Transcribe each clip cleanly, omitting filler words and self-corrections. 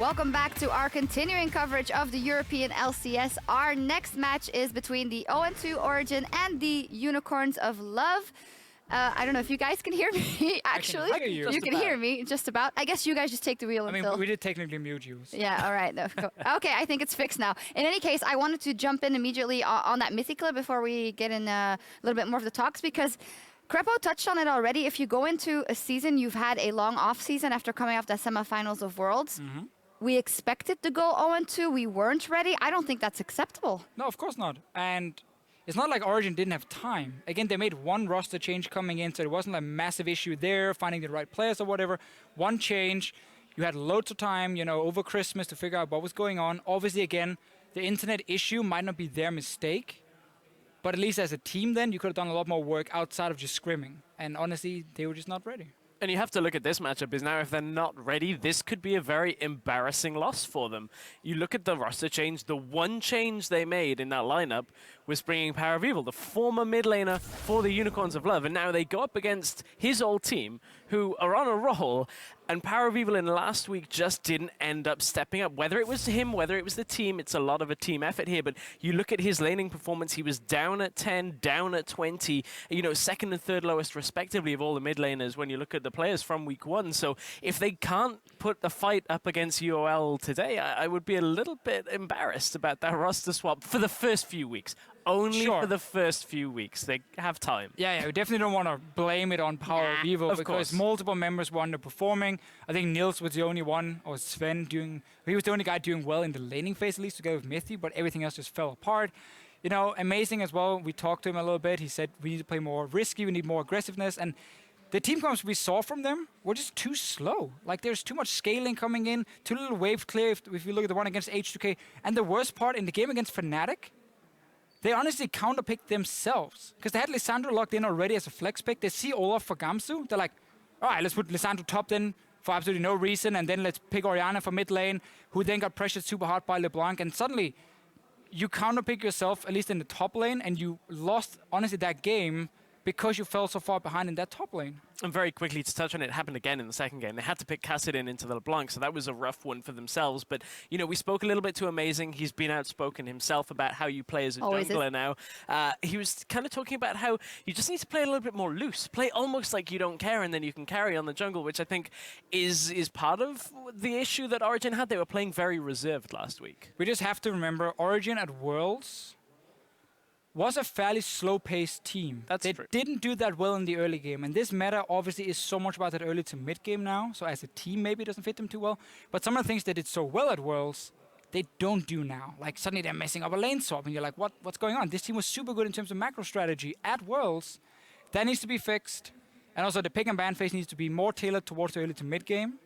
Welcome back to our continuing coverage of the European LCS. Our next match is between the 0-2 Origen and the Unicorns of Love. I don't know if you guys can hear me, actually. I can hear you. You can hear me, just about. I guess you guys just take the wheel until... we did technically mute you. So. Yeah, all right. No, okay, I think it's fixed now. In any case, I wanted to jump in immediately on that Mythic clip before we get in a little bit more of the talks, because Crepo touched on it already. If you go into a season, you've had a long off season after coming off the semifinals of Worlds. We expected to go 0-2. We weren't ready. I don't think that's acceptable. No, of course not. And it's not like Origen didn't have time. Again, they made one roster change coming in, so it wasn't a massive issue there, finding the right players or whatever. One change. You had loads of time, you know, over Christmas to figure out what was going on. Obviously, again, the internet issue might not be their mistake, but at least as a team then, you could have done a lot more work outside of just scrimming. And honestly, they were just not ready. And you have to look at this matchup, is now if they're not ready, this could be a very embarrassing loss for them. You look at the roster change, the one change they made in that lineup was bringing Power of Evil, the former mid laner for the Unicorns of Love, and now they go up against his old team, who are on a roll, and Power of Evil in last week just didn't end up stepping up. Whether it was him, whether it was the team, it's a lot of a team effort here, but you look at his laning performance, he was down at 10, down at 20, you know, second and third lowest respectively of all the mid laners when you look at the players from week one. So if they can't put the fight up against UOL today, I would be a little bit embarrassed about that roster swap for the first few weeks. Only for the first few weeks. They have time. Yeah, we definitely don't want to blame it on Power of Evil because multiple members were underperforming. I think Nils was the only one, or Sven, he was the only guy doing well in the laning phase, at least together with Mithy, but everything else just fell apart. You know, amazing as well. We talked to him a little bit. He said we need to play more risky, we need more aggressiveness, and the team comps we saw from them were just too slow. Like, there's too much scaling coming in, too little wave clear if you look at the one against H2K. And the worst part, in the game against Fnatic, they honestly counterpicked themselves. Because they had Lissandro locked in already as a flex pick. They see Olaf for Gamsu. They're like, all right, let's put Lissandro top then for absolutely no reason. And then let's pick Oriana for mid lane, who then got pressured super hard by LeBlanc. And suddenly, you counterpick yourself, at least in the top lane, and you lost, honestly, that game because you fell so far behind in that top lane. And very quickly to touch on it, it happened again in the second game. They had to pick Kassadin into the LeBlanc, so that was a rough one for themselves. But, you know, we spoke a little bit to Amazing. He's been outspoken himself about how you play as a jungler now. He was kind of talking about how you just need to play a little bit more loose. Play almost like you don't care, and then you can carry on the jungle, which I think is part of the issue that Origen had. They were playing very reserved last week. We just have to remember, Origen at Worlds was a fairly slow-paced team. They didn't do that well in the early game, and this meta obviously is so much about that early to mid game now, so as a team maybe it doesn't fit them too well, but some of the things they did so well at Worlds, they don't do now. Like, suddenly they're messing up a lane swap, and you're like, what's going on? This team was super good in terms of macro strategy at Worlds. That needs to be fixed, and also the pick and ban phase needs to be more tailored towards the early to mid game.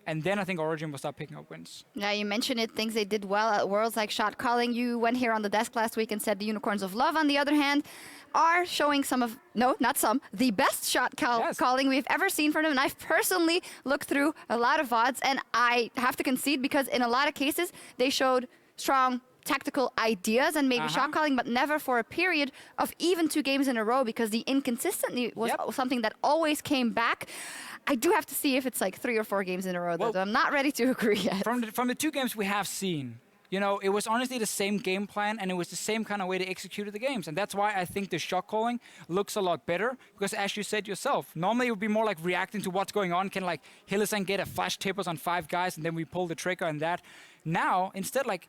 And then I think Origen will start picking up wins. Yeah, you mentioned it, things they did well at Worlds, like shot calling. You went here on the desk last week and said the Unicorns of Love, on the other hand, are showing the best shot calling we've ever seen from them. And I've personally looked through a lot of VODs, and I have to concede because in a lot of cases, they showed strong tactical ideas and maybe shot calling, but never for a period of even 2 games in a row, because the inconsistency was something that always came back. I do have to see if it's like 3 or 4 games in a row, though. I'm not ready to agree yet. From the 2 games we have seen, you know, it was honestly the same game plan, and it was the same kind of way they executed the games. And that's why I think the shot calling looks a lot better, because as you said yourself, normally it would be more like reacting to what's going on. Can like Hylissang get a flash tippers on 5 guys, and then we pull the trigger and that. Now, instead, like,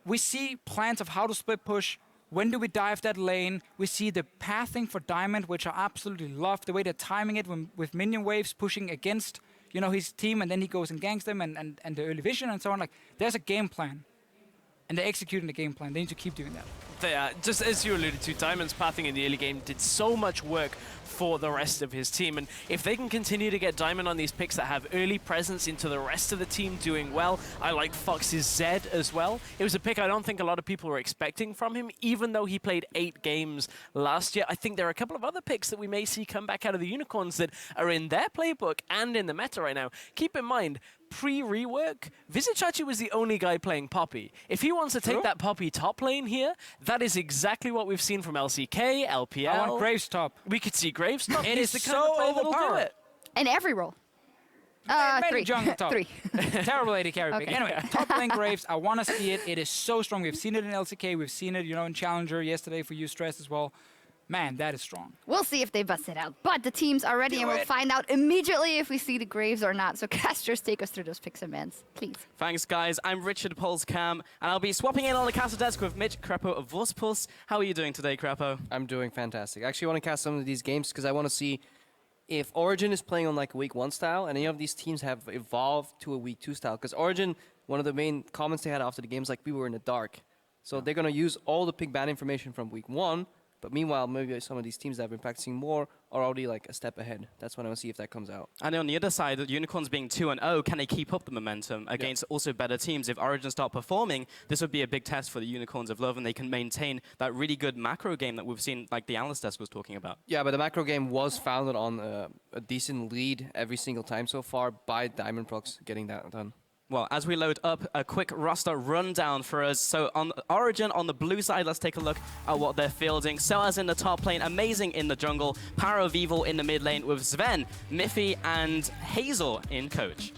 we see plans of how to split push. When do we dive that lane? We see the pathing for Diamond, which I absolutely love. The way they're timing it with minion waves pushing against, you know, his team, and then he goes and ganks them, and the early vision and so on. Like, there's a game plan, and they're executing the game plan. They need to keep doing that. They are, just as you alluded to, Diamond's pathing in the early game did so much work for the rest of his team, and if they can continue to get Diamond on these picks that have early presence into the rest of the team doing well. I like Fox's Zed as well. It was a pick I don't think a lot of people were expecting from him, even though he played 8 games last year. I think there are a couple of other picks that we may see come back out of the Unicorns that are in their playbook and in the meta right now. Keep in mind, pre-rework, Vizichachi was the only guy playing Poppy. If he wants to take that Poppy top lane here, that is exactly what we've seen from LCK, LPL. I want Graves top. We could see Graves top. It is so overpowered. In every role. Maybe jungle top. 3. Terrible AD carry pick. Anyway, top lane Graves, I want to see it. It is so strong. We've seen it in LCK. We've seen it, in Challenger yesterday for you Stress as well. Man, that is strong. We'll see if they bust it out. But the teams are ready, and we'll find out immediately if we see the Graves or not. So casters, take us through those picks and bans, please. Thanks, guys. I'm Richard Polscam, and I'll be swapping in on the caster desk with Mitch Crepo of Vorspus. How are you doing today, Crepo? I'm doing fantastic. I actually want to cast some of these games because I want to see if Origen is playing on like a week 1 style, and any of these teams have evolved to a week 2 style. Because Origen, one of the main comments they had after the game is like, we were in the dark. So they're going to use all the pick ban information from week 1. But meanwhile, maybe some of these teams that have been practicing more are already like a step ahead. That's when I want to see if that comes out. And on the other side, the Unicorns being 2-0, can they keep up the momentum against also better teams? If Origen start performing, this would be a big test for the Unicorns of Love, and they can maintain that really good macro game that we've seen, like the analyst desk was talking about. Yeah, but the macro game was founded on a decent lead every single time so far by Diamond Prox getting that done. Well, as we load up, a quick roster rundown for us. So on Origen, on the blue side, let's take a look at what they're fielding. Soaz in the top lane, Amazing in the jungle, Power of Evil in the mid lane with Sven, Miffy, and Hazel in coach.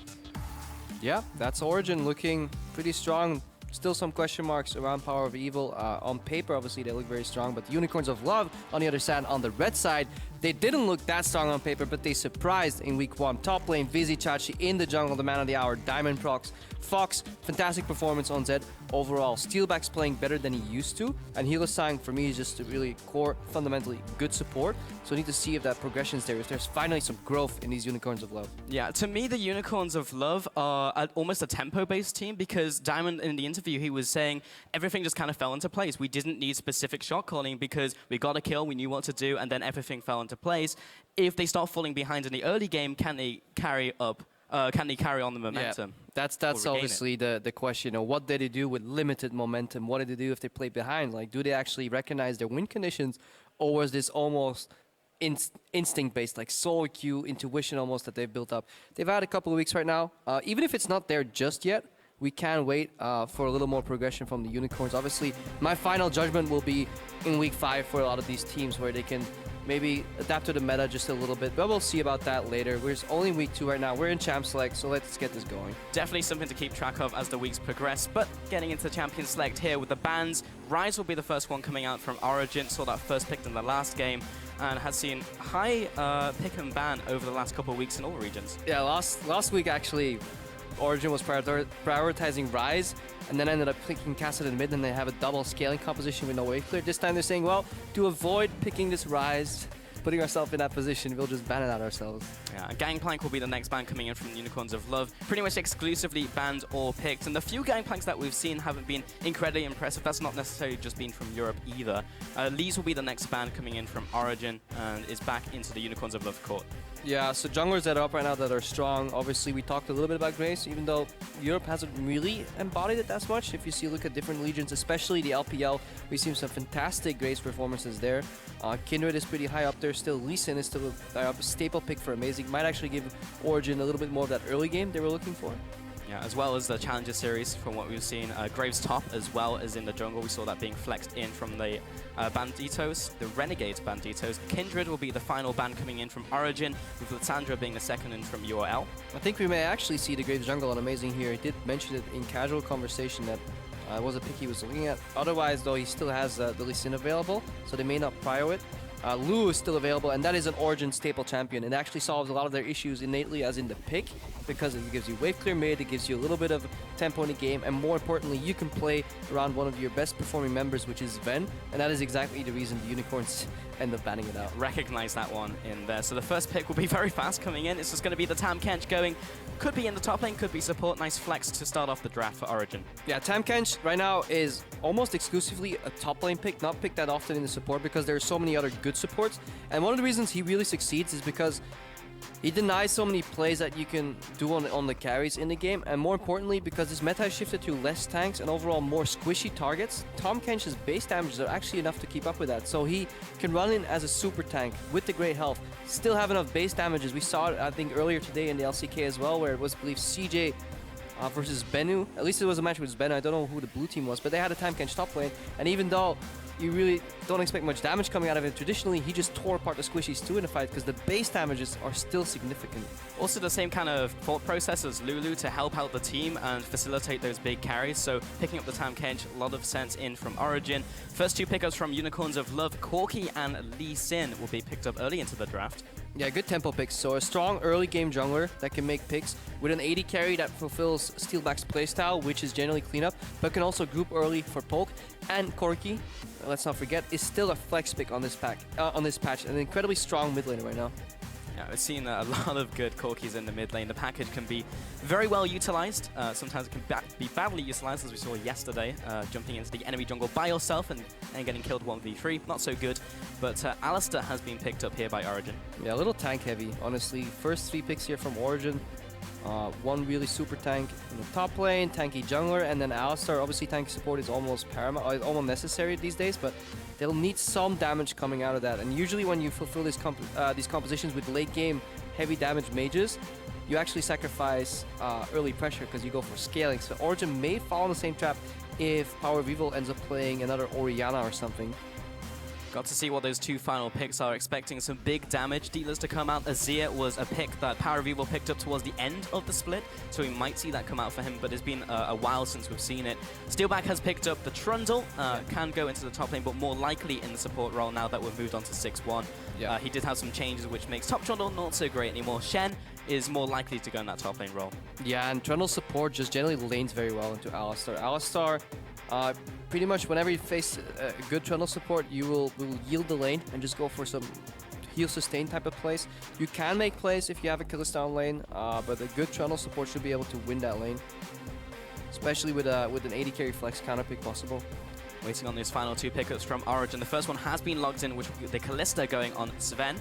Yeah, that's Origen looking pretty strong. Still some question marks around Power of Evil. On paper, obviously, they look very strong. But the Unicorns of Love, on the other side, on the red side, they didn't look that strong on paper, but they surprised in week 1. Top lane, Vizzy Chachi in the jungle, the man of the hour, Diamond Prox. Fox, fantastic performance on Zed. Overall, Steelback's playing better than he used to. And Hylissang, for me, is just a really core, fundamentally good support. So we need to see if that progression's there, if there's finally some growth in these Unicorns of Love. Yeah, to me, the Unicorns of Love are almost a tempo-based team, because Diamond, in the interview, he was saying everything just kind of fell into place. We didn't need specific shot calling because we got a kill, we knew what to do, and then everything fell into place. If they start falling behind in the early game, can they carry up? Can they carry on the momentum? Yeah, that's obviously the question. What did they do with limited momentum? What did they do if they play behind? Like, do they actually recognize their win conditions, or was this almost instinct-based, like soul cue, intuition almost that they've built up? They've had a couple of weeks right now. Even if it's not there just yet, we can wait for a little more progression from the Unicorns. Obviously, my final judgment will be in week 5 for a lot of these teams, where they can maybe adapt to the meta just a little bit, but we'll see about that later. We're only week 2 right now. We're in Champ Select, so let's get this going. Definitely something to keep track of as the weeks progress, but getting into Champion Select here with the bans. Rise will be the first one coming out from Origen, saw that first picked in the last game, and has seen high pick and ban over the last couple of weeks in all regions. Yeah, last week actually, Origen was prioritizing Rise, and then ended up picking Castle in mid, and they have a double scaling composition with no wave clear. This time they're saying, well, to avoid picking this Rise, putting ourselves in that position, we'll just ban it out ourselves. Yeah, Gangplank will be the next ban coming in from the Unicorns of Love. Pretty much exclusively banned or picked, and the few Gangplanks that we've seen haven't been incredibly impressive. That's not necessarily just been from Europe either. Lee's will be the next ban coming in from Origen, and is back into the Unicorns of Love court. Yeah, so junglers that are up right now that are strong. Obviously, we talked a little bit about Grace, even though Europe hasn't really embodied it as much. If you look at different regions, especially the LPL, we've seen some fantastic Grace performances there. Kindred is pretty high up there still. Lee Sin is still a staple pick for Amazing. Might actually give Origen a little bit more of that early game they were looking for. Yeah, as well as the Challenger series from what we've seen. Graves top as well as in the jungle. We saw that being flexed in from the Banditos, the Renegades Banditos. Kindred will be the final ban coming in from Origen, with Lissandra being the second in from UOL. I think we may actually see the Graves jungle on Amazing here. He did mention it in casual conversation that was a pick he was looking at. Otherwise, though, he still has the Lee Sin available, so they may not prio it. Lu is still available, and that is an Origen staple champion. It actually solves a lot of their issues innately as in the pick, because it gives you wave clear mid, it gives you a little bit of tempo in the game, and more importantly, you can play around one of your best performing members, which is Sven, and that is exactly the reason the Unicorns end up banning it out. Recognize that one in there. So the first pick will be very fast coming in. It's just going to be the Tam Kench going. Could be in the top lane, could be support. Nice flex to start off the draft for Origen. Yeah, Tam Kench right now is almost exclusively a top lane pick, not picked that often in the support because there are so many other good supports. And one of the reasons he really succeeds is because he denies so many plays that you can do on the carries in the game, and more importantly, because this meta has shifted to less tanks and overall more squishy targets, Tam Kench's base damages are actually enough to keep up with that. So he can run in as a super tank with the great health, still have enough base damages. We saw it, I think, earlier today in the LCK as well, where it was, I believe, CJ versus Bennu. At least it was a match with Bennu. I don't know who the blue team was, but they had a Tam Kench top lane, and even though you really don't expect much damage coming out of him. Traditionally, he just tore apart the squishies too in the fight because the base damages are still significant. Also the same kind of thought process as Lulu to help out the team and facilitate those big carries. So picking up the Tam Kench, a lot of sense in from Origen. First 2 pickups from Unicorns of Love, Corki and Lee Sin will be picked up early into the draft. Yeah, good tempo picks. So a strong early game jungler that can make picks with an 80 carry that fulfills Steelback's playstyle, which is generally cleanup, but can also group early for poke. And Corki, let's not forget, is still a flex pick on this patch, an incredibly strong mid laner right now. Yeah, we've seen a lot of good Corkis in the mid lane. The package can be very well utilized. Sometimes it can be badly utilized, as we saw yesterday, jumping into the enemy jungle by yourself and getting killed 1v3. Not so good, but Alistair has been picked up here by Origen. Yeah, a little tank heavy, honestly. First 3 picks here from Origen. One really super tank in the top lane, tanky jungler, and then Alistar. Obviously, tanky support is almost paramount, almost necessary these days, but they'll need some damage coming out of that. And usually, when you fulfill these compositions with late game heavy damage mages, you actually sacrifice early pressure because you go for scaling. So Origen may fall in the same trap if Power of Evil ends up playing another Orianna or something. Got to see what those 2 final picks are. Expecting some big damage dealers to come out. Azir was a pick that Power of Evil picked up towards the end of the split, so we might see that come out for him, but it's been a while since we've seen it. Steelback has picked up the Trundle, can go into the top lane, but more likely in the support role now that we've moved on to 6-1. Yeah. He did have some changes, which makes top Trundle not so great anymore. Shen is more likely to go in that top lane role. Yeah, and Trundle support just generally lanes very well into Alistar. Alistar, pretty much whenever you face a good Trundle support, you will yield the lane and just go for some heal sustain type of plays. You can make plays if you have a Kalista on lane, but a good Trundle support should be able to win that lane, especially with an 80 carry flex counter pick possible. Waiting on these final 2 pickups from Origen. The first one has been logged in, which will be the Kalista going on Sven.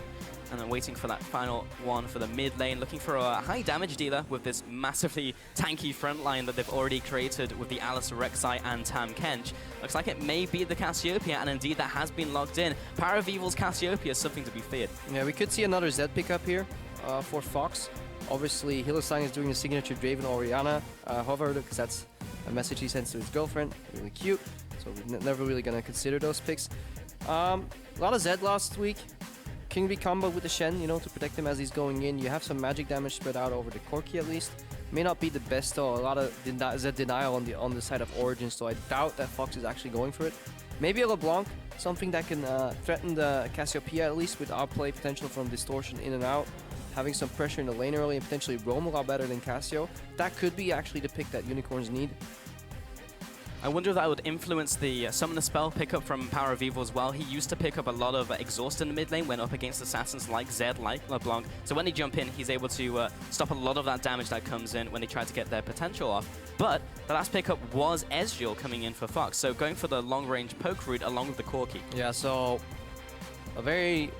And then waiting for that final one for the mid lane, looking for a high damage dealer with this massively tanky front line that they've already created with the Alice Rek'Sai and Tam Kench. Looks like it may be the Cassiopeia, and indeed that has been logged in. Power of Evil's Cassiopeia is something to be feared. Yeah, we could see another Zed pickup here for Fox. Obviously, Hylissang is doing the signature Draven Orianna hover, because that's a message he sends to his girlfriend. Really cute. So we're never really going to consider those picks. A lot of Zed last week. Can be combo with the Shen, to protect him as he's going in. You have some magic damage spread out over the Corki at least. May not be the best though. A lot of Zed denial on the side of Origen, so I doubt that Fox is actually going for it. Maybe a LeBlanc, something that can threaten the Cassiopeia at least with outplay potential from distortion in and out. Having some pressure in the lane early and potentially roam a lot better than Cassio. That could be actually the pick that Unicorns need. I wonder if that would influence the Summoner spell pickup from Power of Evil as well. He used to pick up a lot of exhaust in the mid lane when up against assassins like Zed, like LeBlanc. So when they jump in, he's able to stop a lot of that damage that comes in when they try to get their potential off. But the last pickup was Ezreal coming in for Fox, so going for the long-range poke route along with the Corki. Yeah, so a very...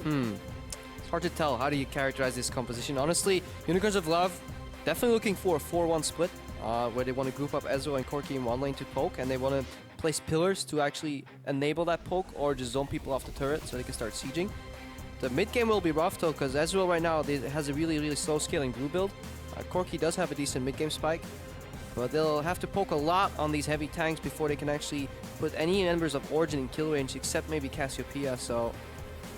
It's hard to tell. How do you characterize this composition? Honestly, Unicorns of Love definitely looking for a 4-1 split. Where they want to group up Ezreal and Corki in one lane to poke, and they want to place pillars to actually enable that poke or just zone people off the turret so they can start sieging. The mid game will be rough though, because Ezreal right now has a really slow scaling blue build. Corki does have a decent mid game spike, but they'll have to poke a lot on these heavy tanks before they can actually put any members of Origen in kill range except maybe Cassiopeia, so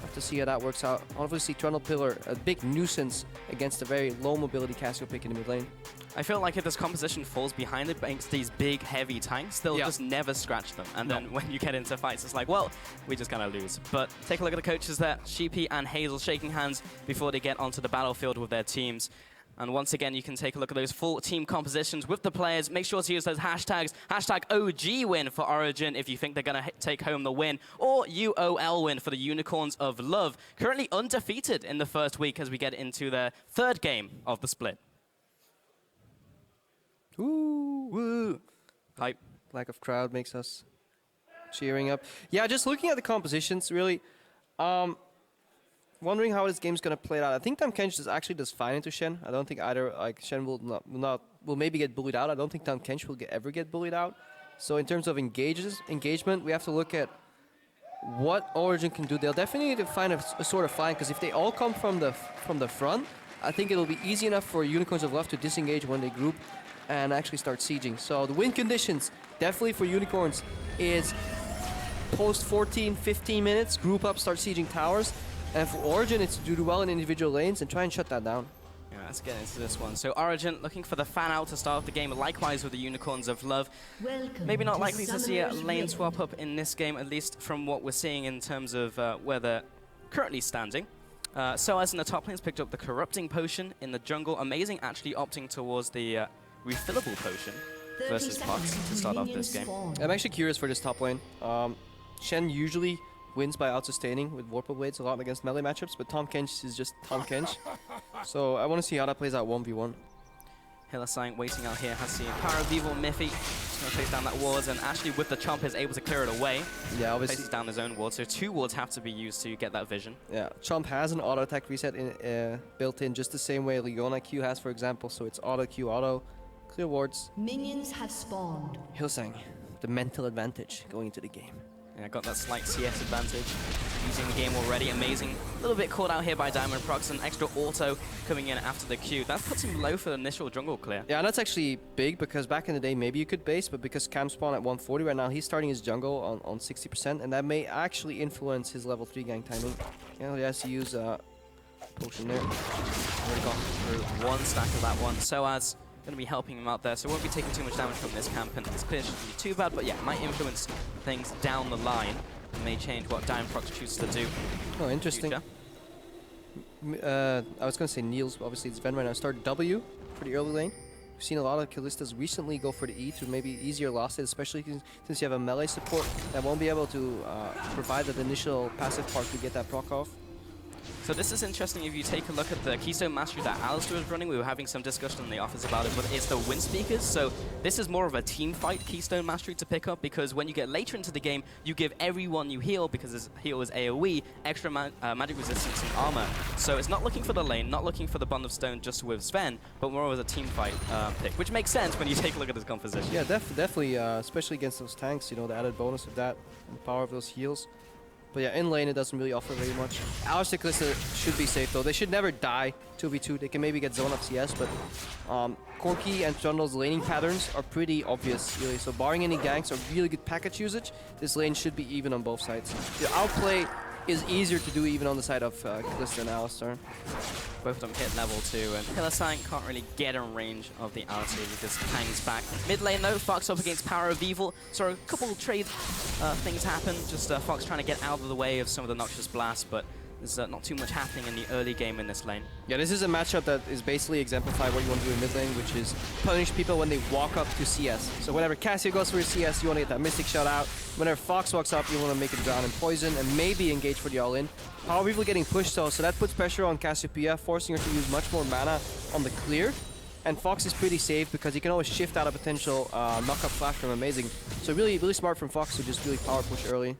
have to see how that works out. Obviously Trundle Pillar, a big nuisance against a very low mobility Cassio pick in the mid lane. I feel like if this composition falls behind it against these big, heavy tanks, they'll just never scratch them. And then when you get into fights, it's like, well, we're just going to lose. But take a look at the coaches there. Sheepy and Hazel shaking hands before they get onto the battlefield with their teams. And once again, you can take a look at those full team compositions with the players. Make sure to use those hashtags. Hashtag OG win for Origen if you think they're going to take home the win. Or UOL win for the Unicorns of Love. Currently undefeated in the first week as we get into their 3rd game of the split. Ooh, woo. Hype. Lack of crowd makes us cheering up. Yeah, just looking at the compositions, really, wondering how this game's gonna play out. I think Tam Kench actually does fine into Shen. I don't think either Shen will maybe get bullied out. I don't think Tam Kench will ever get bullied out. So in terms of engagement, we have to look at what Origen can do. They'll definitely need to find a sort of flank, because if they all come from the front, I think it'll be easy enough for Unicorns of Love to disengage when they group and actually start sieging. So the win conditions definitely for Unicorns is post 14, 15 minutes, group up, start sieging towers. And for Origen, it's to do well in individual lanes and try and shut that down. Yeah, let's get into this one. So Origen looking for the fan out to start off the game, likewise with the Unicorns of Love. Maybe not likely to see a lane swap up in this game, at least from what we're seeing in terms of where they're currently standing. Soaz in the top lane's picked up the Corrupting Potion in the jungle. Amazing actually opting towards the refillable potion versus Fox to start off this game. I'm actually curious for this top lane. Shen usually wins by out-sustaining with Warped Blades a lot against melee matchups, but Tahm Kench is just Tahm Kench. So I want to see how that plays out 1v1. Hillisang waiting out here, has seen Power of Evil, Miffy, just going to place down that ward, and actually with the Chomp is able to clear it away. Yeah, obviously. Places down his own ward, so 2 wards have to be used to get that vision. Yeah, Chomp has an auto attack reset built in just the same way Leona Q has, for example, so it's auto Q auto, clear wards. Minions have spawned. Hillisang, the mental advantage going into the game. Yeah, got that slight CS advantage. Using the game already, amazing. A little bit caught out here by Diamond Prox, and extra auto coming in after the Q. That puts him low for the initial jungle clear. Yeah, and that's actually big, because back in the day, maybe you could base, but because Cam spawned at 140 right now, he's starting his jungle on 60%, and that may actually influence his level 3 gank timing. Yeah, he has to use potion there. Already got through 1 stack of that one. Soaz going to be helping him out there, so won't be taking too much damage from this camp, and this clear shouldn't be too bad, but yeah, might influence things down the line. It may change what Diamond Prox chooses to do. Oh, interesting. I was going to say Niels, but obviously it's Ven right now. Start W for the early lane. We've seen a lot of Kallistas recently go for the E to maybe easier losses, especially since you have a melee support that won't be able to provide that initial passive part to get that proc off. So this is interesting if you take a look at the Keystone Mastery that Alistair is running. We were having some discussion in the office about it, but it's the Wind Speakers. So this is more of a team fight Keystone Mastery to pick up, because when you get later into the game, you give everyone you heal, because this heal is AoE, extra magic resistance and armor. So it's not looking for the lane, not looking for the Bond of Stone just with Sven, but more as a team fight pick, which makes sense when you take a look at his composition. Yeah, definitely, especially against those tanks, you know, the added bonus of that, and the power of those heals. But yeah, in lane it doesn't really offer very much. Alistair Kalista should be safe though. They should never die 2v2. They can maybe get zone up CS, but Corki and Trundle's laning patterns are pretty obvious, really. So barring any ganks or really good package usage, this lane should be even on both sides. The outplay is easier to do even on the side of Kalista and Alistair. Both of them hit level 2, and Hillisang can't really get in range of the Alistair. He just hangs back. Mid lane though, Fox up against Power of Evil. So a couple of trade things happen. Just Fox trying to get out of the way of some of the Noxious Blasts, but there's not too much happening in the early game in this lane. Yeah, this is a matchup that is basically exemplified what you want to do in mid lane, which is punish people when they walk up to CS. So whenever Cassio goes for his CS, you want to get that Mystic shot out. Whenever Fox walks up, you want to make it drown in poison and maybe engage for the all-in. Power of Evil getting pushed though, so that puts pressure on Cassiopeia, forcing her to use much more mana on the clear. And Fox is pretty safe because he can always shift out a potential knock-up flash from Amazing. So really smart from Fox to just really power push early.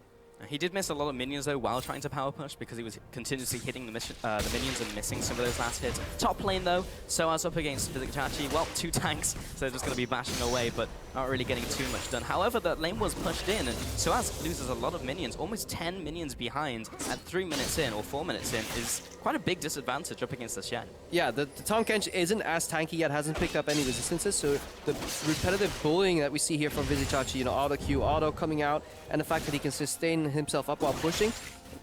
He did miss a lot of minions though while trying to power push, because he was continuously hitting the minions and missing some of those last hits. Top lane though, Soaz up against Vizicachi. Well, 2 tanks, so they're just going to be bashing away, but not really getting too much done. However, that lane was pushed in, and Soaz loses a lot of minions, almost 10 minions behind at 3 minutes in, or 4 minutes in, is quite a big disadvantage up against the Shen. Yeah, the Tahm Kench isn't as tanky yet, hasn't picked up any resistances, so the repetitive bullying that we see here from Vizicachi, you know, auto Q, auto coming out, and the fact that he can sustain himself up while pushing,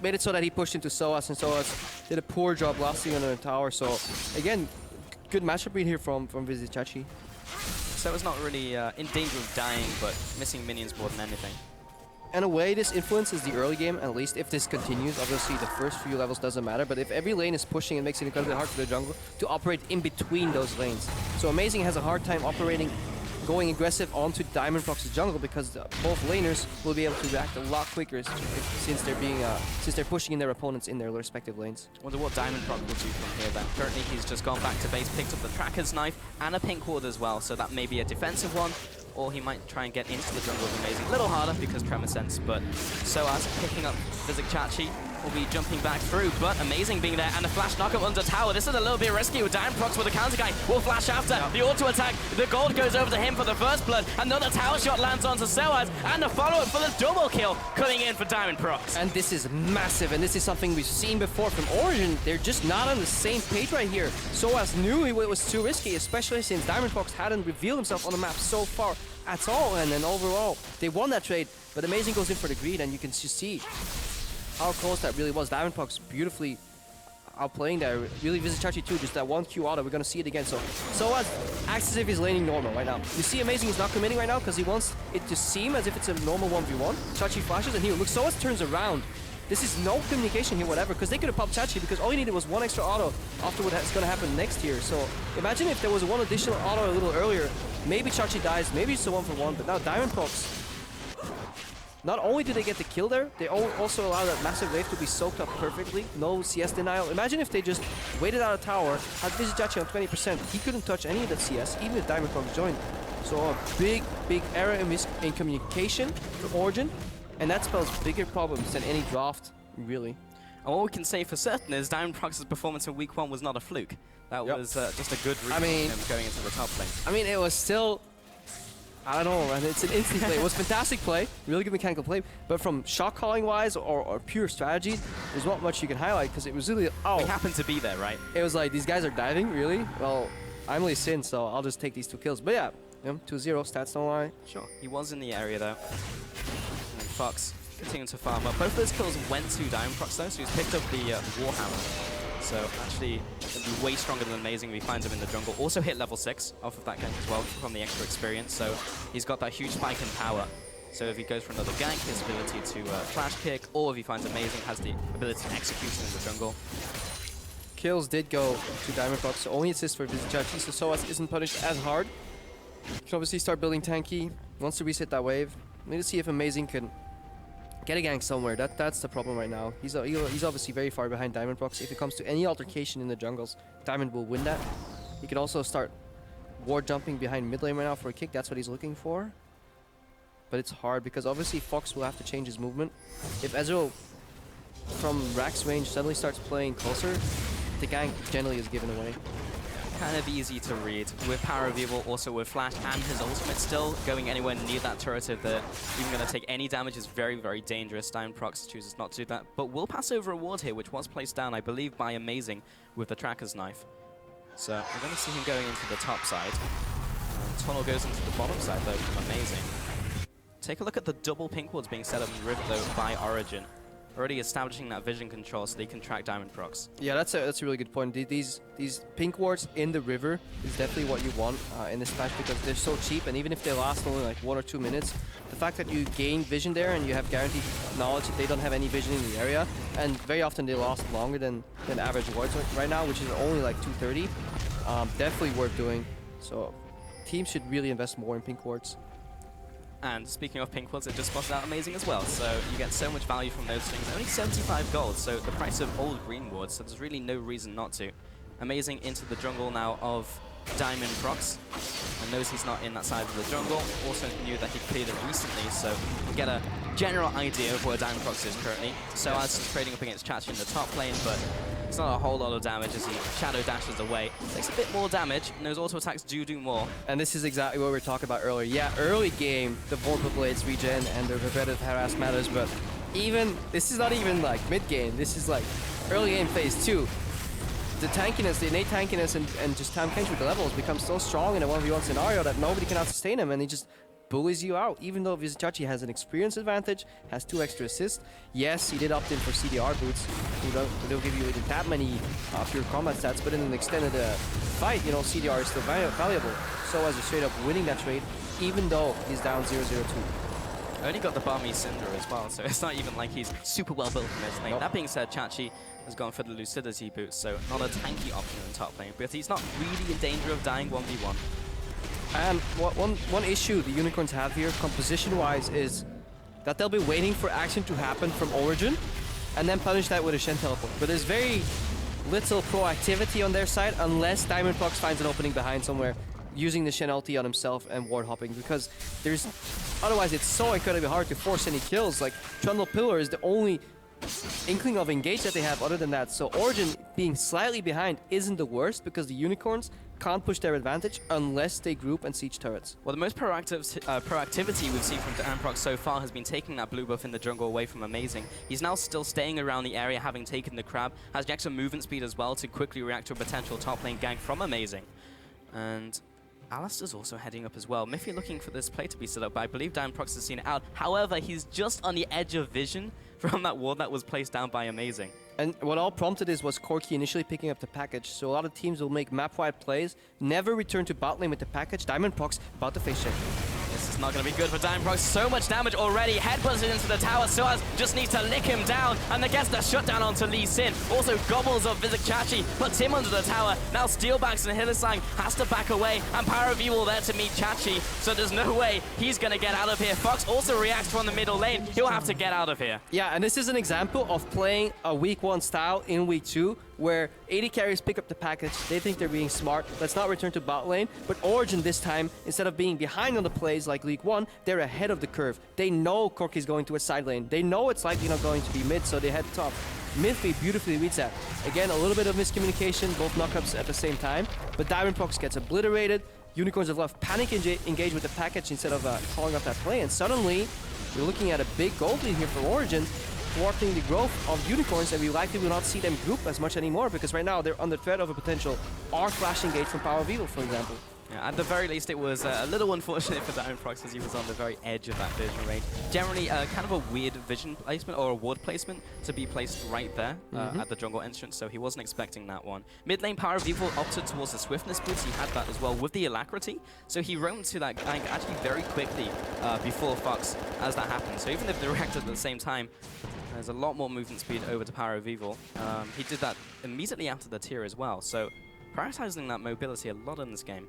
made it so that he pushed into Soaz, and Soaz did a poor job blasting under the tower. So again, good matchup read here from Vizicachi. So it's not really in danger of dying, but missing minions more than anything. In a way, this influences the early game, at least if this continues. Obviously, the first few levels doesn't matter, but if every lane is pushing, it makes it incredibly hard for the jungle to operate in between those lanes. So Amazing has a hard time operating, going aggressive onto Diamond Prox's jungle, because both laners will be able to react a lot quicker since they're pushing in their opponents in their respective lanes. Wonder what Diamond Prox will do from here then. Currently, he's just gone back to base, picked up the Tracker's Knife and a Pink Ward as well, so that may be a defensive one, or he might try and get into the jungle of Amazing. A little harder because Tremor Sense, but Soaz picking up Vizicachi. will be jumping back through, but Amazing being there, and the flash knockup under tower. This is a little bit risky with Prox with the counter guy. Will flash after the auto attack. The gold goes over to him for the first blood. Another tower shot lands onto Soaz, and the follow-up for the double kill coming in for Prox. And this is massive, and this is something we've seen before from Origen. They're just not on the same page right here. Soaz knew it was too risky, especially since Prox hadn't revealed himself on the map so far at all, and then overall they won that trade. But Amazing goes in for the greed, and you can just see how close that really was. Prox beautifully outplaying there. Really, Vizicachi too, just that one Q auto. We're gonna see it again. So Soaz acts as if he's laning normal right now. You see Amazing is not committing right now because he wants it to seem as if it's a normal 1v1. Chachi flashes, and here, look, Soaz turns around. This is no communication here, whatever, because they could have popped Chachi because all you needed was one extra auto after what's going to happen next here. So imagine if there was one additional auto a little earlier. Maybe Chachi dies, maybe it's a 1-for-1, but now Prox, not only do they get the kill there, they also allow that massive wave to be soaked up perfectly. No CS denial. Imagine if they just waited out a tower, had Vizicachi on 20%. He couldn't touch any of that CS, even if Prox joined. So a big error in communication for Origen. And that spells bigger problems than any draft, really. And what we can say for certain is Prox's performance in week 1 was not a fluke. That was just a good read from him going into the top lane. I mean, it was still, I don't know, man. It's an instant play. It was fantastic play, really good mechanical play. But from shot calling wise or pure strategy, there's not much you can highlight because it was really, We happened to be there, right? It was like, these guys are diving, really? Well, I'm Lee Sin, so I'll just take these 2 kills. But yeah, 2-0, stats don't lie. Sure. He was in the area though. And Fox continuing to farm up. Both of those kills went to Prox though, so he's picked up the Warhammer. So actually, it'll be way stronger than Amazing if he finds him in the jungle. Also hit level 6 off of that gank as well from the extra experience. So he's got that huge spike in power. So if he goes for another gank, his ability to flash kick, or if he finds Amazing, has the ability to execute in the jungle. Kills did go to Prox, so only assist for Vizicachi, so Soaz isn't punished as hard. You can obviously start building tanky. Wants to reset that wave. We need to see if Amazing can get a gank somewhere. That's the problem right now. He's obviously very far behind Prox. If it comes to any altercation in the jungles, Diamond will win that. He can also start ward jumping behind mid lane right now for a kick. That's what he's looking for. But it's hard because obviously Fox will have to change his movement. If Ezreal from Rax range suddenly starts playing closer, the gank generally is given away. Kind of easy to read. With Power of Evil, also with Flash and his ultimate still going anywhere near that turret, if they're even going to take any damage is very, very dangerous. Prox chooses not to do that, but will pass over a ward here, which was placed down, I believe, by Amazing with the Tracker's Knife. So we're going to see him going into the top side. Tunnel goes into the bottom side, though, from Amazing. Take a look at the double pink wards being set up in River, though, by Origen. Already establishing that vision control so they can track Prox. Yeah, that's a really good point. These pink wards in the river is definitely what you want in this patch because they're so cheap, and even if they last only like 1 or 2 minutes, the fact that you gain vision there and you have guaranteed knowledge that they don't have any vision in the area, and very often they last longer than average wards right now, which is only like 230, definitely worth doing. So teams should really invest more in pink wards. And speaking of pink wards, it just spotted out Amazing as well, so you get so much value from those things. Only 75 gold, so the price of old green wards, so there's really no reason not to. Amazing into the jungle now of Prox, and knows he's not in that side of the jungle. Also knew that he cleared it recently, so we get a general idea of where Prox is currently. So as he's trading up against Chachi in the top lane, but it's not a whole lot of damage as he shadow dashes away. Takes a bit more damage, and those auto attacks do more. And this is exactly what we were talking about earlier. Yeah, early game, the Vorpal Blades regen and the repetitive harass matters, but this is not even like mid game. This is like early game phase 2. The tankiness, the innate tankiness and just time catch with the levels becomes so strong in a 1v1 scenario that nobody can out-sustain him, and he just bullies you out. Even though Vizicachi has an experience advantage, has 2 extra assists. Yes, he did opt in for CDR boots, who don't give you that many pure combat stats, but in an extended fight, CDR is still valuable. So as a straight up winning that trade, even though he's down 0-0-2. Only got the Barmy Cinder as well, so it's not even like he's super well built in this lane. Nope. That being said, Chachi has gone for the Lucidity boots, so not a tanky option in top lane, but he's not really in danger of dying 1v1. And one issue the Unicorns have here, composition-wise, is that they'll be waiting for action to happen from Origen, and then punish that with a Shen teleport. But there's very little proactivity on their side, unless Prox finds an opening behind somewhere, using the Shen ulti on himself and ward hopping, because otherwise it's so incredibly hard to force any kills. Like, Trundle Pillar is the only inkling of engage that they have other than that. So Origen being slightly behind isn't the worst because the Unicorns can't push their advantage unless they group and siege turrets. Well, the most proactivity we've seen from Diamprox so far has been taking that blue buff in the jungle away from Amazing. He's now still staying around the area, having taken the crab, has the extra movement speed as well to quickly react to a potential top lane gank from Amazing. And Alistair's also heading up as well. Miffy looking for this play to be set up, but I believe Diamprox has seen it out. However, he's just on the edge of vision from that ward that was placed down by Amazing. And what all prompted this was Corki initially picking up the package. So a lot of teams will make map-wide plays, never return to bot lane with the package. Diamondprox about to face check. This is not going to be good for Diamprox. So much damage already. Headbutts it into the tower. Soaz just needs to lick him down. And then gets the shutdown onto Lee Sin. Also gobbles of Vizic Chachi. Puts him under the tower. Now Steelbacks and Hillisang has to back away. And Power of Evil there to meet Chachi. So there's no way he's going to get out of here. Fox also reacts from the middle lane. He'll have to get out of here. Yeah, and this is an example of playing a week 1 style in week 2, where AD carries pick up the package. They think they're being smart. Let's not return to bot lane. But Origen this time, instead of being behind on the plays like League 1, they're ahead of the curve. They know Corki's going to a side lane. They know it's likely not going to be mid, so they head top. Miffy beautifully reads that. Again, a little bit of miscommunication, both knockups at the same time. But Diamondprox gets obliterated. Unicorns of Love panic engage with the package instead of calling off that play. And suddenly, you're looking at a big gold lead here for Origen, thwarting the growth of Unicorns, and we likely will not see them group as much anymore because right now they're under threat of a potential R-flash engage from Power of Evil, for example. Yeah, at the very least, it was a little unfortunate for Diamondprox as he was on the very edge of that vision range. Generally, kind of a weird vision placement or a ward placement to be placed right there at the jungle entrance, so he wasn't expecting that one. Mid lane, Power of Evil opted towards the swiftness boots. He had that as well with the alacrity, so he roamed to that gank actually very quickly before Fox as that happened. So even if they reacted at the same time, there's a lot more movement speed over to Power of Evil. He did that immediately after the tier as well, so prioritizing that mobility a lot in this game.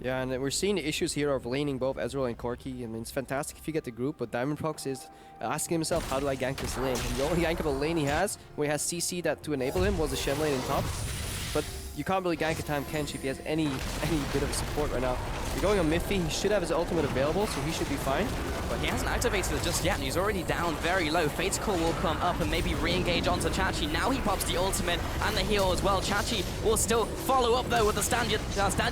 Yeah, and we're seeing the issues here of laning both Ezreal and Corki. I mean, it's fantastic if you get the group, but Diamondprox is asking himself, how do I gank this lane? And the only gankable lane he has, where he has CC that to enable him, was the Shen lane in top. But you can't really gank a time Kench if he has any bit of support right now. You're going on Miffy, he should have his ultimate available, so he should be fine. But he hasn't activated it just yet, and he's already down very low. Fate's Call will come up and maybe re-engage onto Chachi. Now he pops the ultimate and the heal as well. Chachi will still follow up though with the stand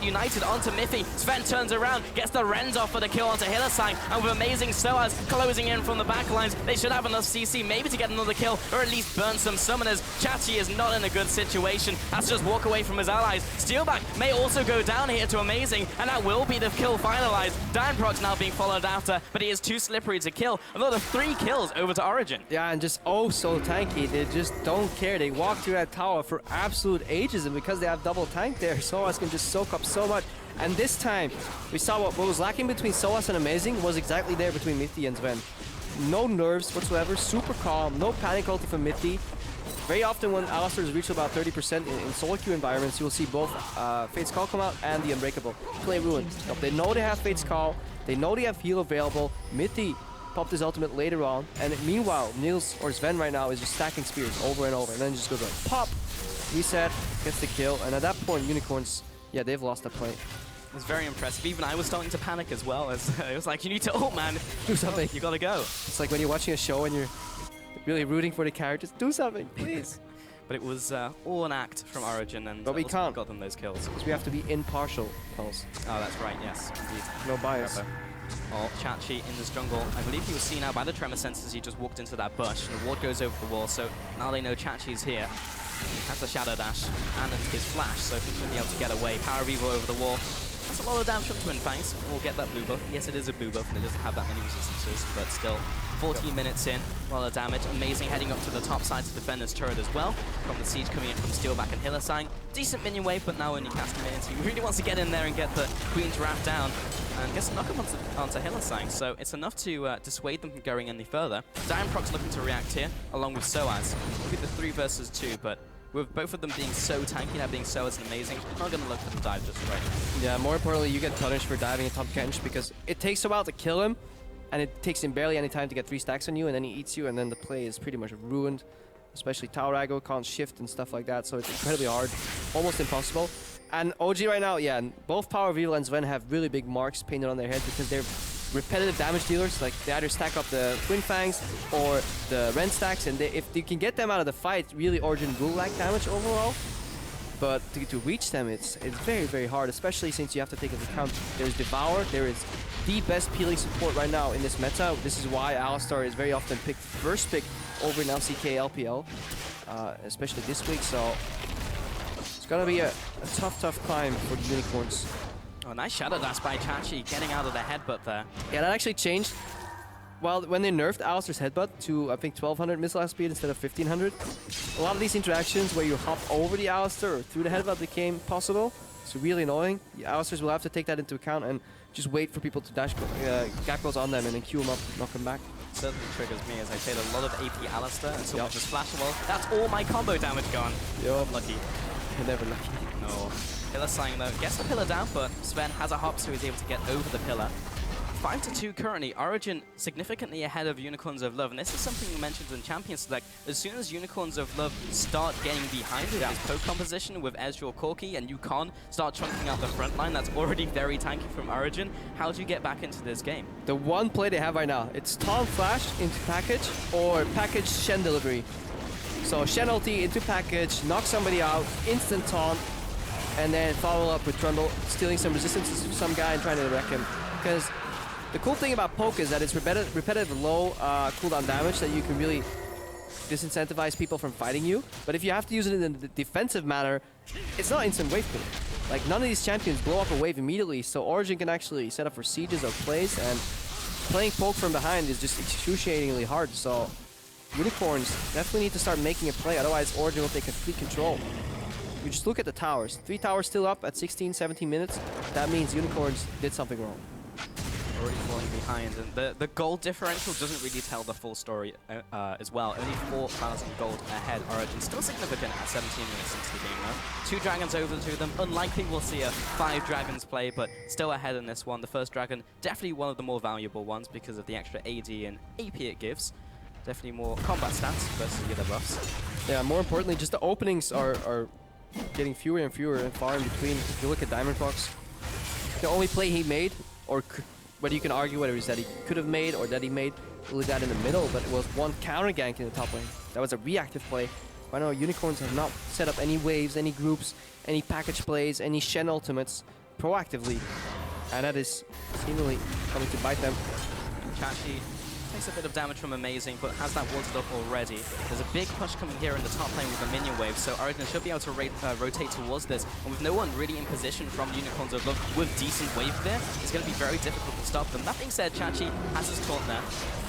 united onto Miffy. Sven turns around, gets the Rends off for the kill onto Hillisang, and with Amazing Soaz closing in from the backlines, they should have enough CC maybe to get another kill, or at least burn some summoners. Chachi is not in a good situation. Has to just walk away from his allies. Steelback may also go down here to Amazing, and that will be the kill finalized. Diamondprox now being followed after, but he is too slippery to kill. Another 3 kills over to Origen. Yeah, and just oh so tanky. They just don't care. They walk through that tower for absolute ages, and because they have double tank there, Soaz can just soak up so much. And this time, we saw what was lacking between Soaz and Amazing was exactly there between Miffy and Sven. No nerves whatsoever, super calm, no panic ulti from Miffy. Very often when Alistair's reached about 30% in solo queue environments, you will see both Fate's Call come out and the Unbreakable. Play Ruin. They know they have Fate's Call, they know they have heal available. Miffy popped his ultimate later on, and meanwhile, Niels or Sven right now is just stacking spears over and over, and then just goes like pop, reset, gets the kill, and at that point, Unicorns, yeah, they've lost that point. It was very impressive. Even I was starting to panic as well. As it was like, you need to ult, man. Do something. You gotta go. It's like when you're watching a show and you're really rooting for the characters. Do something, please. But it was all an act from Origen, and but we can't. Got them those kills. Because we have to be impartial, Pulse. Oh, that's right, yes, indeed. No bias. Oh, Chachi in this jungle. I believe he was seen out by the tremor sensors. He just walked into that bush, and the ward goes over the wall, so now they know Chachi's here. He has the Shadow Dash and his Flash, so he should be able to get away. Power of Evil over the wall. That's a lot of damage from Twin Fangs. We'll get that blue buff. Yes, it is a blue buff, and it doesn't have that many resistances, but still, 14 minutes in, a lot of damage. Amazing heading up to the top side to defend his turret as well. From the siege coming in from Steelback and Hillisang. Decent minion wave, but now only casting minions. He really wants to get in there and get the Queen's Wrath down, and gets a knock up onto Hillisang, so it's enough to dissuade them from going any further. Diamondprox looking to react here, along with Soaz. It'll be the 3 versus 2, but with both of them being so tanky, now being Soaz and Amazing, I'm not going to look for the dive just right now. Yeah, more importantly, you get punished for diving a top Kench because it takes a while to kill him, and it takes him barely any time to get 3 stacks on you, and then he eats you, and then the play is pretty much ruined. Especially Tower Aggro can't shift and stuff like that, so it's incredibly hard, almost impossible. And OG right now, yeah, both Power of Evil and Sven have really big marks painted on their head because they're repetitive damage dealers. Like they either stack up the Twin Fangs or the Ren stacks, and if you can get them out of the fight, really Origen will lack damage overall. But to reach them, it's very, very hard, especially since you have to take into account there's Devour. There is the best peeling support right now in this meta. This is why Alistar is very often picked first pick over in LCK LPL, especially this week. So it's gonna be a tough climb for the Unicorns. Oh, nice shadow dash by Chachi, getting out of the headbutt there. Yeah, that actually changed. Well, when they nerfed Alistar's headbutt to, I think, 1200 missile speed instead of 1500, a lot of these interactions where you hop over the Alistar or through the headbutt became possible. It's really annoying. The Alistars will have to take that into account and just wait for people to dash gap goes on them and then queue them up, knock them back. Certainly triggers me as I played a lot of AP Alistar and so much just flash well. That's all my combo damage gone. Yup. Lucky. You're never lucky. No. Pillar sign though. Gets the pillar down, but Sven has a hop, so he's able to get over the pillar. 5-2 currently. Origen significantly ahead of Unicorns of Love, and this is something you mentioned in Champions Select. As soon as Unicorns of Love start getting behind with his poke composition with Ezreal Corki and Yukon start chunking out the front line, that's already very tanky from Origen. How do you get back into this game? The one play they have right now, it's Taunt Flash into package or package Shen delivery. So Shen ulti into package, knock somebody out, instant taunt, and then follow up with Trundle, stealing some resistance to some guy and trying to wreck him. Because the cool thing about poke is that it's repetitive low cooldown damage that you can really disincentivize people from fighting you. But if you have to use it in a defensive manner, it's not instant wave pool. Like none of these champions blow up a wave immediately, so Origen can actually set up for sieges or plays, and playing poke from behind is just excruciatingly hard. So Unicorns definitely need to start making a play, otherwise Origen will take complete control. You just look at the towers. 3 towers still up at 16, 17 minutes. That means Unicorns did something wrong. Already falling behind, and the gold differential doesn't really tell the full story as well. Only 4,000 gold ahead. Origen still significant at 17 minutes into the game now. 2 dragons over to them. Unlikely we'll see a 5 dragons play, but still ahead in this one. The first dragon, definitely one of the more valuable ones because of the extra AD and AP it gives. Definitely more combat stats versus the other buffs. Yeah, more importantly, just the openings are getting fewer and fewer and far in between. If you look at Diamond Fox, the only play he made, or whether you can argue whether it's that he could have made or that he made, really that in the middle, but it was one counter gank in the top lane. That was a reactive play. Right now, Unicorns have not set up any waves, any groups, any package plays, any Shen ultimates proactively, and that is seemingly coming to bite them. Chachi takes a bit of damage from Amazing, but has that watered up already. There's a big push coming here in the top lane with the minion wave, so Origen should be able to rotate towards this. And with no one really in position from Unicorns of Love with decent wave there, it's going to be very difficult to stop them. That being said, Chachi has his taunt there.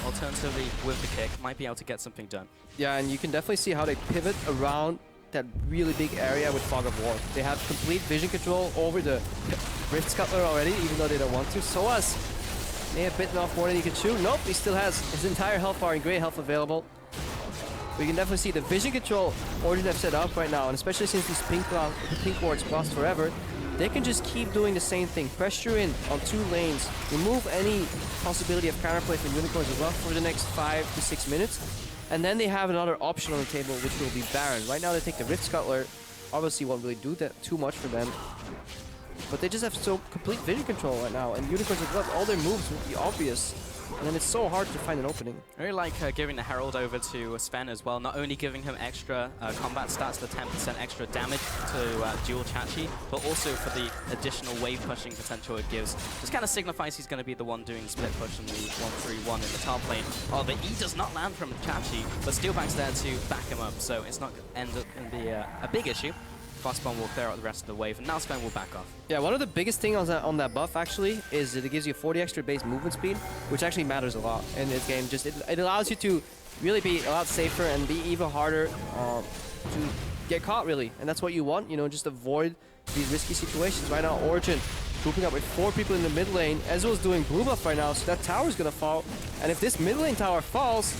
Alternatively, with the kick, might be able to get something done. Yeah, and you can definitely see how they pivot around that really big area with Fog of War. They have complete vision control over the Rift Scuttler already, even though they don't want to. Soaz may have bitten off more than he could chew. Nope, he still has his entire health bar and great health available. We can definitely see the vision control Origen have set up right now, and especially since these pink wards last forever, they can just keep doing the same thing. Pressure in on 2 lanes, remove any possibility of counterplay from Unicorns as well for the next 5 to 6 minutes, and then they have another option on the table, which will be Baron. Right now they take the Rift Scuttler, obviously won't really do that too much for them. But they just have so complete vision control right now, and Unicorns of Love, all their moves would be obvious. And then it's so hard to find an opening. I really like giving the Herald over to Sven as well, not only giving him extra combat stats, the 10% extra damage to dual Chachi, but also for the additional wave pushing potential it gives. Just kind of signifies he's going to be the one doing split push in the 1-3-1 in the top lane. Oh, the E does not land from Chachi, but Steelback's there to back him up, so it's not going to end up in the, a big issue. Frostbomb will clear out the rest of the wave, and now Sven will back off. Yeah, one of the biggest things on that buff, actually, is that it gives you 40 extra base movement speed, which actually matters a lot in this game. Just it allows you to really be a lot safer and be even harder to get caught, really. And that's what you want, you know, just avoid these risky situations. Right now, Origen grouping up with 4 people in the mid lane. Ezreal's doing blue buff right now, so that tower's gonna fall. And if this mid lane tower falls,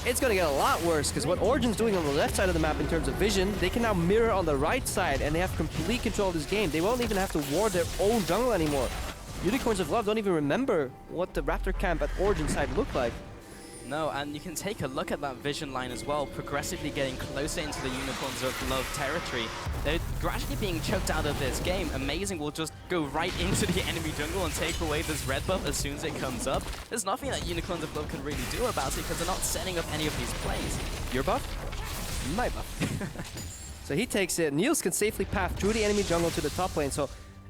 it's going to get a lot worse, because what Origen's doing on the left side of the map in terms of vision, they can now mirror on the right side, and they have complete control of this game. They won't even have to ward their own jungle anymore. Unicorns of Love don't even remember what the Raptor camp at Origen's side looked like. No, and you can take a look at that vision line as well, progressively getting closer into the Unicorns of Love territory. gradually being choked out of this game. Amazing will just go right into the enemy jungle and take away this red buff as soon as it comes up. There's nothing that Unicorns of Love can really do about it because they're not setting up any of these plays. Your buff? My buff. So he takes it. Niels can safely path through the enemy jungle to the top lane. So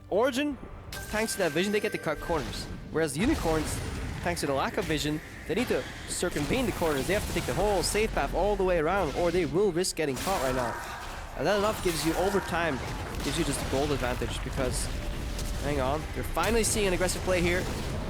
Origen, thanks to that vision, they get to cut corners. Whereas the Unicorns, thanks to the lack of vision, they need to circumvent the corners. They have to take the whole safe path all the way around, or they will risk getting caught right now. And that enough gives you, over time, gives you just a gold advantage because, hang on, you're finally seeing an aggressive play here.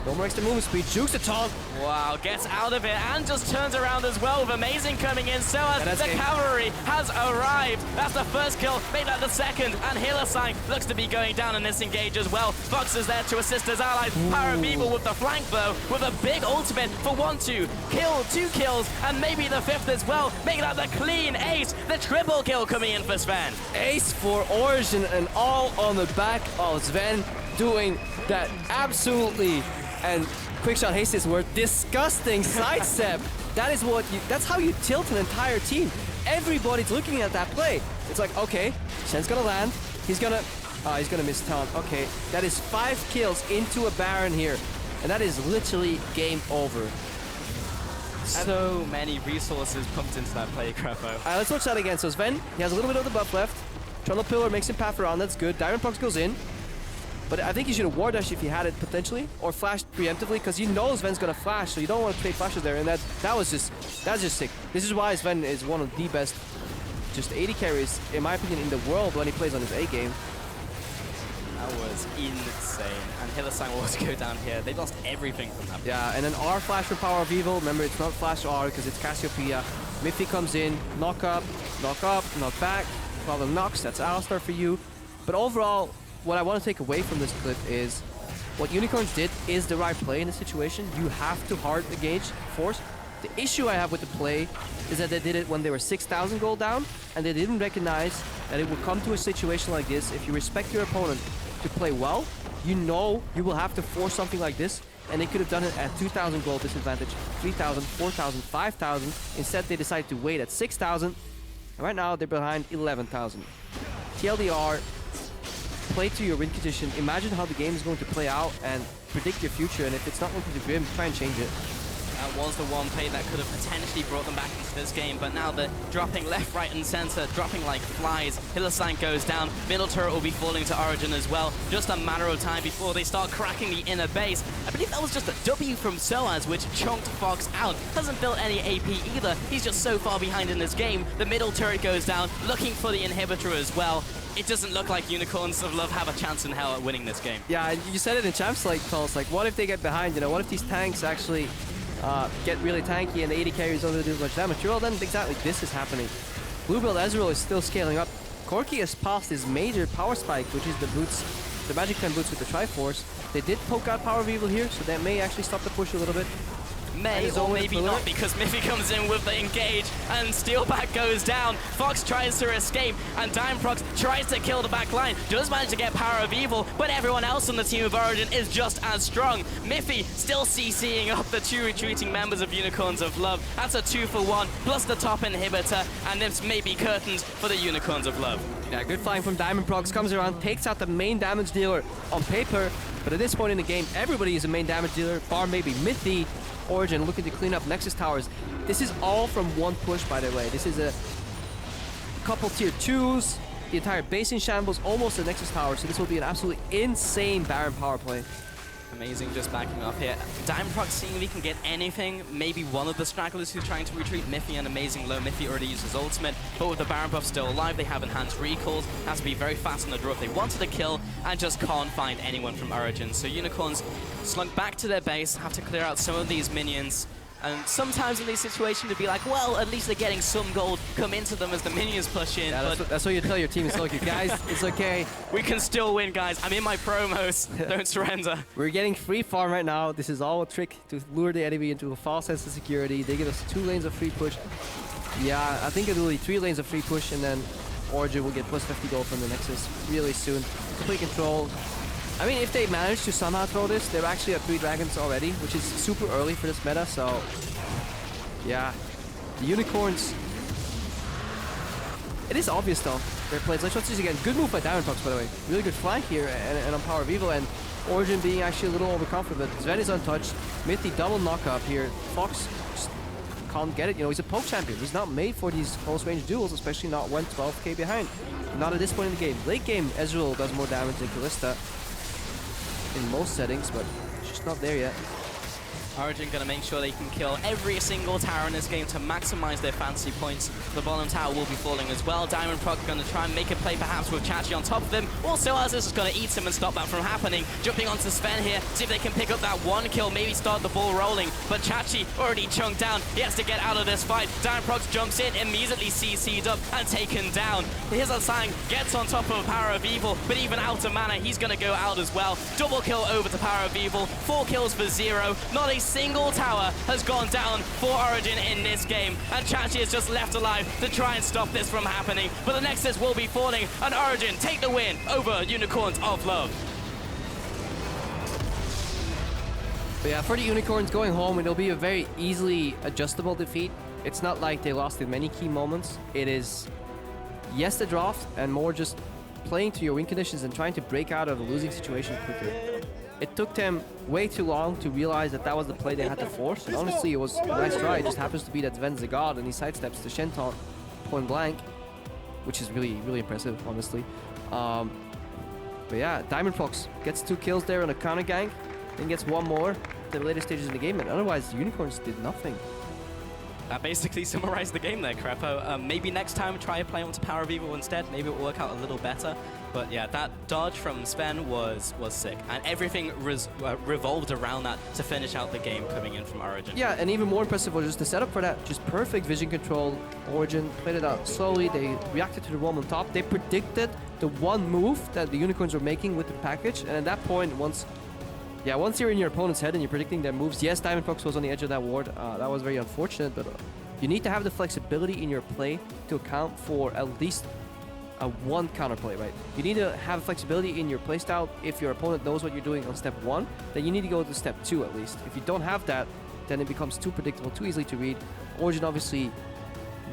No more extra movement speed, jukes the taunt. Wow, gets out of it and just turns around as well with Amazing coming in. So as the cavalry has arrived. That's the first kill, made that the second. And Hylissang looks to be going down in this engage as well. Fox is there to assist his allies. Power of Evil with the flank blow, with a big ultimate for 1-2. Kill, 2 kills, and maybe the 5th as well. Making that the clean ace. The triple kill coming in for Sven. Ace for Origen, and all on the back of Sven doing that absolutely, and Quickshot hates this word, disgusting sidestep. That is what you, that's how you tilt an entire team. Everybody's looking at that play. It's like, okay, Shen's gonna land. He's gonna miss taunt. Okay, that is 5 kills into a Baron here. And that is literally game over. So many resources pumped into that play, Grapho. Let's watch that again. So Sven, he has a little bit of the buff left. Trundle Pillar makes him path around, that's good. Diamond Prox goes in. But I think you should have War Dash if you had it potentially, or flashed preemptively, because you know Sven's gonna flash, so you don't want to trade flashes there, and that's just sick. This is why Sven is one of the best, just 80 carries, in my opinion, in the world when he plays on his A game. That was insane. And Hylissang will also go down here. They lost everything from that. Yeah, and then R flash for Power of Evil. Remember, it's not flash R because it's Cassiopeia. Miffy comes in, knock up, knock back. Problem knocks, that's Alistar for you. But overall, what I want to take away from this clip is what Unicorns did is the right play in the situation. You have to hard engage force. The issue I have with the play is that they did it when they were 6,000 gold down, and they didn't recognize that it would come to a situation like this. If you respect your opponent to play well, you know you will have to force something like this, and they could have done it at 2,000 gold disadvantage, 3,000, 4,000, 5,000. Instead, they decided to wait at 6,000, and right now they're behind 11,000. TLDR, play to your win condition. Imagine how the game is going to play out and predict your future, and if it's not looking to grim, try and change it. That was the one play that could have potentially brought them back into this game, but now they're dropping left, right, and center, dropping like flies. Hylissang goes down, middle turret will be falling to Origen as well. Just a matter of time before they start cracking the inner base. I believe that was just a W from Soaz, which chonked Fox out. Hasn't built any AP either. He's just so far behind in this game. The middle turret goes down, looking for the inhibitor as well. It doesn't look like Unicorns of Love have a chance in hell at winning this game. Yeah, you said it in Champs League calls, like what if they get behind, you know, what if these tanks actually get really tanky and the 80 carries don't do as much damage? Well, then exactly this is happening. Blue build Ezreal is still scaling up. Corki has passed his major power spike, which is the boots, the Magic 10 boots with the Triforce. They did poke out Power of Evil here, so that may actually stop the push a little bit. May or maybe not, because Miffy comes in with the engage and Steelback goes down. Fox tries to escape and Diamond Prox tries to kill the back line. Does manage to get Power of Evil, but everyone else on the team of Origen is just as strong. Miffy still CCing up the 2 retreating members of Unicorns of Love. That's a 2-for-1, plus the top inhibitor, and this may be curtains for the Unicorns of Love. Yeah, good flying from Diamond Prox, comes around, takes out the main damage dealer on paper, but at this point in the game, everybody is a main damage dealer, bar maybe Miffy. Origen looking to clean up Nexus towers. This is all from one push, by the way. This is a couple tier 2s, the entire base in shambles, almost a Nexus tower, so this will be an absolutely insane Baron power play. Amazing just backing up here. Diamond Prox seeing if he can get anything. Maybe one of the stragglers who's trying to retreat. Miffy and Amazing low. Miffy already used his ultimate, but with the Baron buff still alive, they have enhanced recalls. Has to be very fast on the draw if they wanted to kill, and just can't find anyone from Origen. So Unicorns slunk back to their base, have to clear out some of these minions. And sometimes in these situations, to be like, well, at least they're getting some gold come into them as the minions push in. Yeah, that's what you tell your team. It's like, guys, it's okay. We can still win, guys. I'm in my promos. Don't surrender. We're getting free farm right now. This is all a trick to lure the enemy into a false sense of security. They give us 2 lanes of free push. Yeah, I think it will be 3 lanes of free push, and then Origen will get plus 50 gold from the Nexus really soon. Complete control. I mean, if they manage to somehow throw this, they're actually at 3 dragons already, which is super early for this meta, so yeah. The Unicorns... It is obvious though. Great plays. Let's watch this again. Good move by Diamondbox, by the way. Really good flank here and on Power of Evil, and Origen being actually a little overconfident. Sven is untouched. Mithy double knock up here. Fox just can't get it. You know, he's a poke champion. He's not made for these close range duels, especially not when 12k behind. Not at this point in the game. Late game, Ezreal does more damage than Kalista in most settings, but just not there yet. Origen going to make sure they can kill every single tower in this game to maximize their fantasy points. The bottom tower will be falling as well. Diamondproc going to try and make a play perhaps with Chachi on top of them. Also, Aziz is going to eat him and stop that from happening. Jumping onto Sven here, see if they can pick up that one kill, maybe start the ball rolling. But Chachi already chunked down. He has to get out of this fight. Diamondproc jumps in, immediately CC'd up and taken down. Here's Asang, gets on top of Power of Evil, but even out of mana, he's going to go out as well. Double kill over to Power of Evil. 4 kills for 0. Not a single tower has gone down for Origen in this game, and Chachi is just left alive to try and stop this from happening. But the Nexus will be falling, and Origen take the win over Unicorns of Love. But yeah, for the Unicorns going home, it'll be a very easily adjustable defeat. It's not like they lost in many key moments. It is, yes, the draft, and more just playing to your win conditions and trying to break out of a losing situation quicker. It took them way too long to realize that that was the play they had to force, and honestly, it was a nice try. It just happens to be that Sven's the god, and he sidesteps the Shenton point blank, which is really, really impressive, honestly. But yeah, Diamondbox gets 2 kills there on a counter gank, then gets 1 more at the later stages of the game, and otherwise, the Unicorns did nothing. That basically summarized the game there, Crepo. Maybe next time try playing onto Power of Evil instead. Maybe it will work out a little better. But yeah, that dodge from Sven was sick. And everything revolved around that to finish out the game coming in from Origen. Yeah, and even more impressive was just the setup for that. Just perfect vision control. Origen played it out slowly. They reacted to the roam on top. They predicted the one move that the Unicorns were making with the package. And at that point, once you're in your opponent's head and you're predicting their moves, yes, Diamondbox was on the edge of that ward. That was very unfortunate, but you need to have the flexibility in your play to account for at least one counterplay, right? You need to have flexibility in your playstyle. If your opponent knows what you're doing on step 1, then you need to go to step 2 at least. If you don't have that, then it becomes too predictable, too easily to read. Origen obviously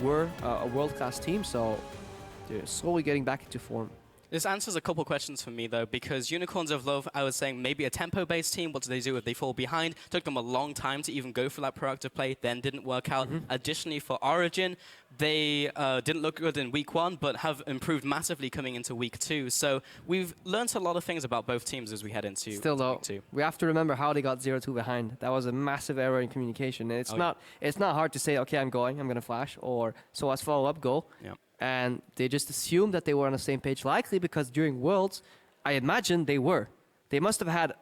were a world-class team, so they're slowly getting back into form. This answers a couple questions for me, though, because Unicorns of Love, I was saying maybe a tempo-based team. What do they do if they fall behind? Took them a long time to even go for that proactive play, then didn't work out. Additionally, for Origen, they didn't look good in week 1, but have improved massively coming into week 2. So we've learned a lot of things about both teams as we head into Still, though, week 2. We have to remember how they got 0-2 behind. That was a massive error in communication. And it's not hard to say, okay, I'm going to flash, or so as follow-up goal. Yeah. And they just assumed that they were on the same page, likely because during Worlds, I imagine they were. They must have had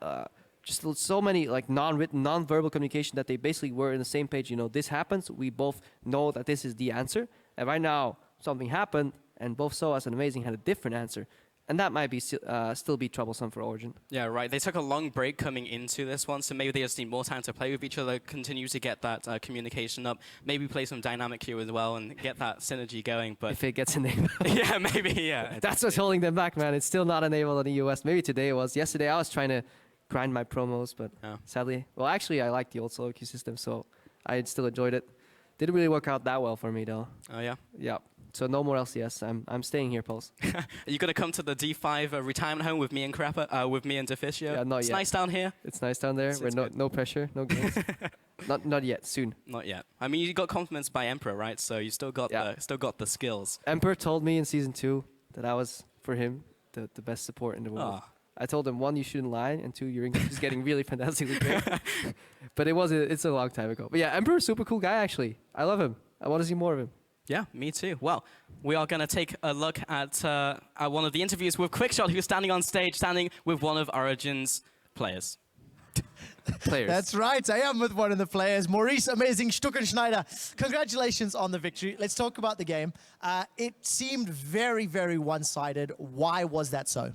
just so many like non-written, non-verbal communication that they basically were in the same page. You know, this happens, we both know that this is the answer. And right now, something happened, and both SOAS and Amazing had a different answer. And that might be still be troublesome for Origen. Yeah, right. They took a long break coming into this one, so maybe they just need more time to play with each other, continue to get that communication up, maybe play some dynamic queue as well and get that synergy going. But if it gets enabled. Yeah, maybe, yeah. That's what's holding them back, man. It's still not enabled in the US. Maybe today it was. Yesterday I was trying to grind my promos, but sadly, well, actually I like the old solo queue system, so I still enjoyed it. Didn't really work out that well for me, though. Oh, yeah? Yeah. So no more LCS. I'm staying here, Pulse. Are you going to come to the D5 retirement home with me and Crapper, with me and Deficio? Yeah, not it's yet. nice down here. It's nice down there. We're no pressure, no games. not yet. Soon. Not yet. I mean, you got compliments by Emperor, right? So you still got the skills. Emperor told me in season 2 that I was for him the best support in the world. Oh. I told him 1, you shouldn't lie, and 2, your English is getting really fantastically great. But it's a long time ago. But yeah, Emperor's super cool guy actually. I love him. I want to see more of him. Yeah, me too. Well, we are going to take a look at one of the interviews with Quickshot, who's standing on stage, standing with one of Origen's players. That's right. I am with one of the players, Maurice Amazing Stuckenschneider. Congratulations on the victory. Let's talk about the game. It seemed very, very one-sided. Why was that so?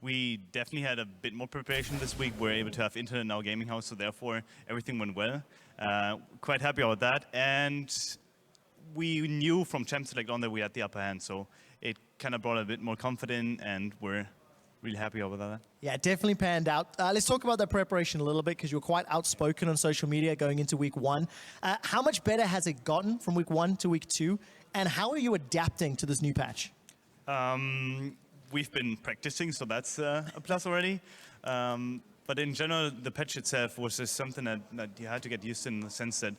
We definitely had a bit more preparation this week. We're able to have internet in our gaming house, so therefore everything went well. Quite happy about that. And we knew from Champ Select on that we had the upper hand, so it kind of brought a bit more confidence, and we're really happy over that. Yeah, it definitely panned out. Let's talk about that preparation a little bit, because you were quite outspoken on social media going into week 1. How much better has it gotten from week 1 to week 2, and how are you adapting to this new patch? We've been practicing, so that's a plus already. But in general, the patch itself was just something that you had to get used to, in the sense that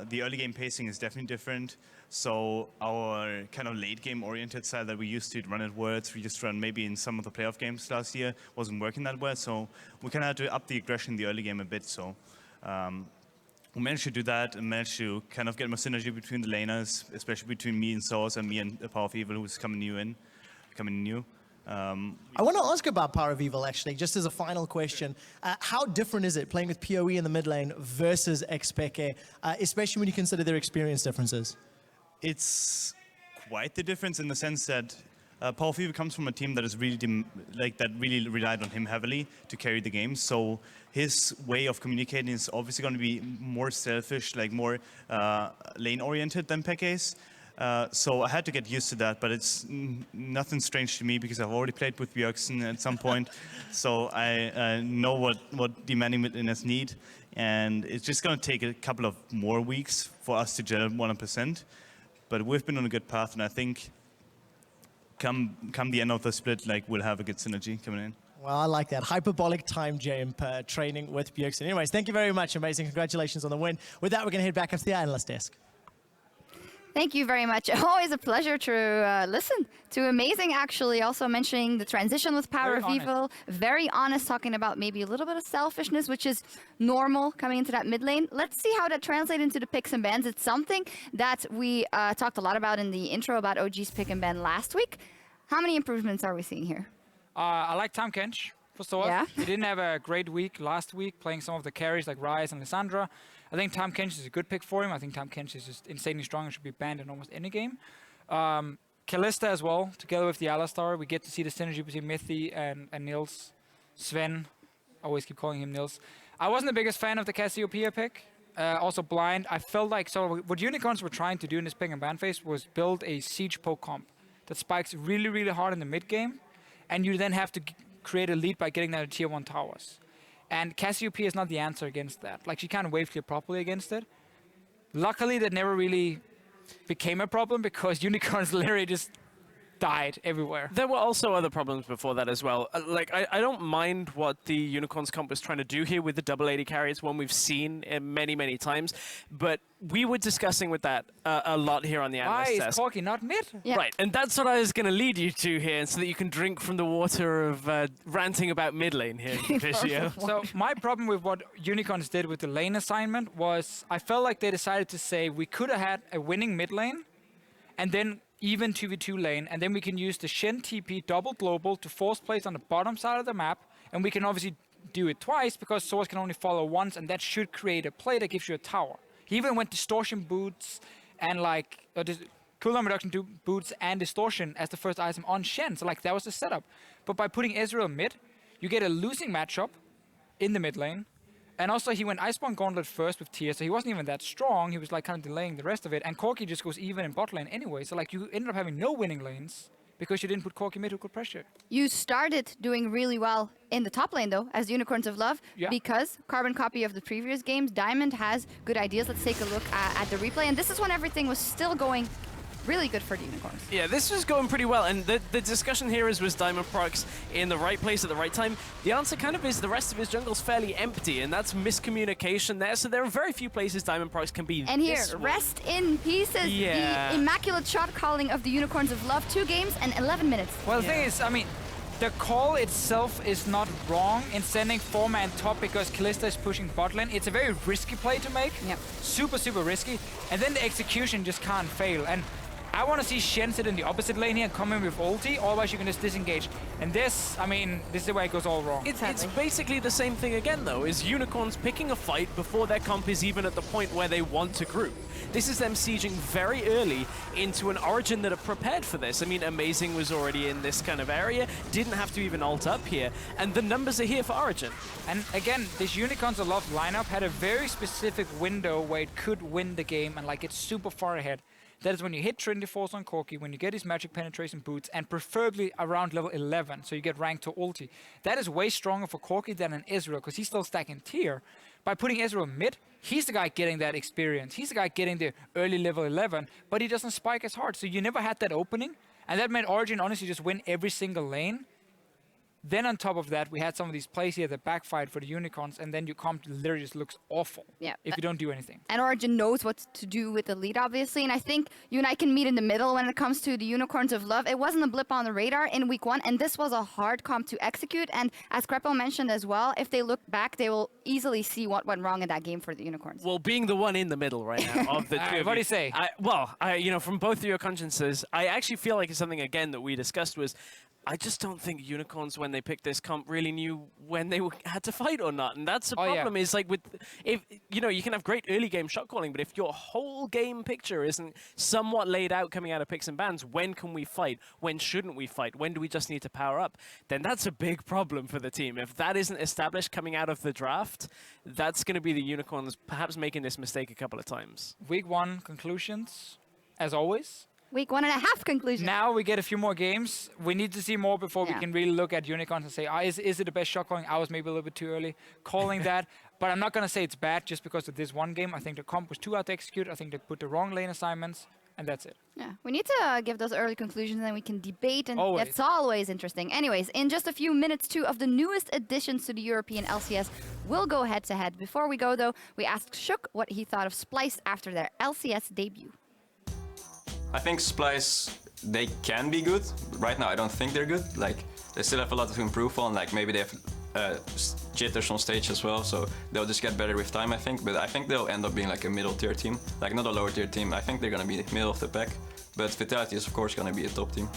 the early game pacing is definitely different. So our kind of late game oriented style that we used to run at Worlds, we just run maybe in some of the playoff games last year, wasn't working that well. So we kind of had to up the aggression in the early game a bit. So we managed to do that and managed to kind of get more synergy between the laners, especially between me and Source and me and Power of Evil, who's coming new. I want to ask about Power of Evil, actually, just as a final question. How different is it playing with PoE in the mid lane versus Xpeke, especially when you consider their experience differences? It's quite the difference in the sense that Power of Evil comes from a team that is really really relied on him heavily to carry the game. So his way of communicating is obviously going to be more selfish, like more lane-oriented than Peke's. So I had to get used to that, but it's nothing strange to me because I've already played with Bjergsen at some point. So I know what demanding mid-laners need, and it's just going to take a couple of more weeks for us to gel 100%. But we've been on a good path, and I think come the end of the split, like, we'll have a good synergy coming in. Well, I like that. Hyperbolic time jump training with Bjergsen. Anyways, thank you very much. Amazing. Congratulations on the win. With that, we're going to head back up to the analyst desk. Thank you very much. Always a pleasure to listen to. Amazing, actually. Also mentioning the transition with Power of Evil. Very honest, talking about maybe a little bit of selfishness, which is normal coming into that mid lane. Let's see how that translates into the picks and bans. It's something that we talked a lot about in the intro about OG's pick and ban last week. How many improvements are we seeing here? I like Tom Kench, for sure. Yeah. He didn't have a great week last week, playing some of the carries like Ryze and Lissandra. I think Tom Kench is a good pick for him. I think Tom Kench is just insanely strong and should be banned in almost any game. Kalista as well, together with the Alistar. We get to see the synergy between Mithy and Nils. Sven, I always keep calling him Nils. I wasn't the biggest fan of the Cassiopeia pick. Also Blind. I felt like what Unicorns were trying to do in this pick and ban phase was build a siege poke comp that spikes really, really hard in the mid game, and you then have to create a lead by getting that to tier 1 towers. And Cassiopeia is not the answer against that. Like, she can't wave clear properly against it. Luckily, that never really became a problem because Unicorns literally just died everywhere. There were also other problems before that as well. I don't mind what the Unicorns comp was trying to do here with the double 80 carry. It's one we've seen many, many times. But we were discussing with that a lot here on the analyst Why desk. is Corki not mid? Yeah. Right, and that's what I was going to lead you to here, so that you can drink from the water of ranting about mid lane here in Visio. So my problem with what Unicorns did with the lane assignment was I felt like they decided to say we could have had a winning mid lane and then even 2v2 lane, and then we can use the Shen TP double global to force plays on the bottom side of the map, and we can obviously do it twice because Source can only follow once, and that should create a play that gives you a tower. He even went distortion boots and cooldown reduction to boots and distortion as the first item on Shen, so like that was the setup. But by putting Ezreal mid, you get a losing matchup in the mid lane. And also, he went Iceborne Gauntlet first with Tyr, so he wasn't even that strong. He was like kind of delaying the rest of it. And Corki just goes even in bot lane anyway. So like you ended up having no winning lanes because you didn't put Corki mid who could pressure. You started doing really well in the top lane, though, as Unicorns of Love, because carbon copy of the previous games, Diamond has good ideas. Let's take a look at the replay. And this is when everything was still going really good for the Unicorns. Yeah, this was going pretty well, and the discussion here is, was Diamond Prox in the right place at the right time? The answer kind of is the rest of his jungle's fairly empty, and that's miscommunication there, so there are very few places Diamond Prox can be. And here, rest in pieces. Yeah. The immaculate shot calling of the Unicorns of Love, 2 games and 11 minutes. Well, the thing is, I mean, the call itself is not wrong in sending 4-man top because Kalista is pushing bot lane. It's a very risky play to make. Yep. Super, super risky. And then the execution just can't fail. And I want to see Shen sit in the opposite lane here and come in with ulti, otherwise you can just disengage. And this, I mean, this is the way it goes all wrong. It's basically the same thing again, though, is Unicorns picking a fight before their comp is even at the point where they want to group. This is them sieging very early into an Origen that are prepared for this. I mean, Amazing was already in this kind of area, didn't have to even ult up here, and the numbers are here for Origen. And again, this Unicorns of Love lineup had a very specific window where it could win the game, and like it's super far ahead. That is when you hit Trinity Force on Corki, when you get his magic penetration boots, and preferably around level 11, so you get ranked to ulti. That is way stronger for Corki than an Ezreal, because he's still stacking tier. By putting Ezreal mid, he's the guy getting that experience. He's the guy getting the early level 11, but he doesn't spike as hard. So you never had that opening, And that made Origen honestly just win every single lane. Then on top of that, we had some of these plays here that backfired for the Unicorns, and then your comp literally just looks awful if you don't do anything. And Origen knows what to do with the lead, obviously, and I think you and I can meet in the middle when it comes to the Unicorns of Love. It wasn't a blip on the radar in week 1, and this was a hard comp to execute, and as Krepo mentioned as well, if they look back, they will easily see what went wrong in that game for the Unicorns. Well, being the one in the middle right now of the two of what do you say? You know, from both of your consciences, I actually feel like it's something, again, that we discussed was, I just don't think Unicorns, when they picked this comp, really knew when they had to fight or not. And that's the problem is like if you know, you can have great early game shot calling, but if your whole game picture isn't somewhat laid out coming out of picks and bans, when can we fight? When shouldn't we fight? When do we just need to power up? Then that's a big problem for the team. If that isn't established coming out of the draft, that's going to be the Unicorns perhaps making this mistake a couple of times. Week 1 conclusions, as always. Week 1.5 conclusion. Now we get a few more games. We need to see more before we can really look at Unicorns and say, is it the best shot calling? I was maybe a little bit too early calling that. But I'm not going to say it's bad just because of this one game. I think the comp was too hard to execute. I think they put the wrong lane assignments, and that's it. Yeah, we need to give those early conclusions, and then we can debate, and it's always interesting. Anyways, in just a few minutes, 2 of the newest additions to the European LCS will go head-to-head. Before we go, though, we asked Shook what he thought of Splyce after their LCS debut. I think Splyce, they can be good. Right now, I don't think they're good. Like, they still have a lot to improve on. Like, maybe they have jitters on stage as well, so they'll just get better with time, I think. But I think they'll end up being like a middle-tier team, like not a lower-tier team. I think they're gonna be middle of the pack. But Vitality is, of course, gonna be a top team.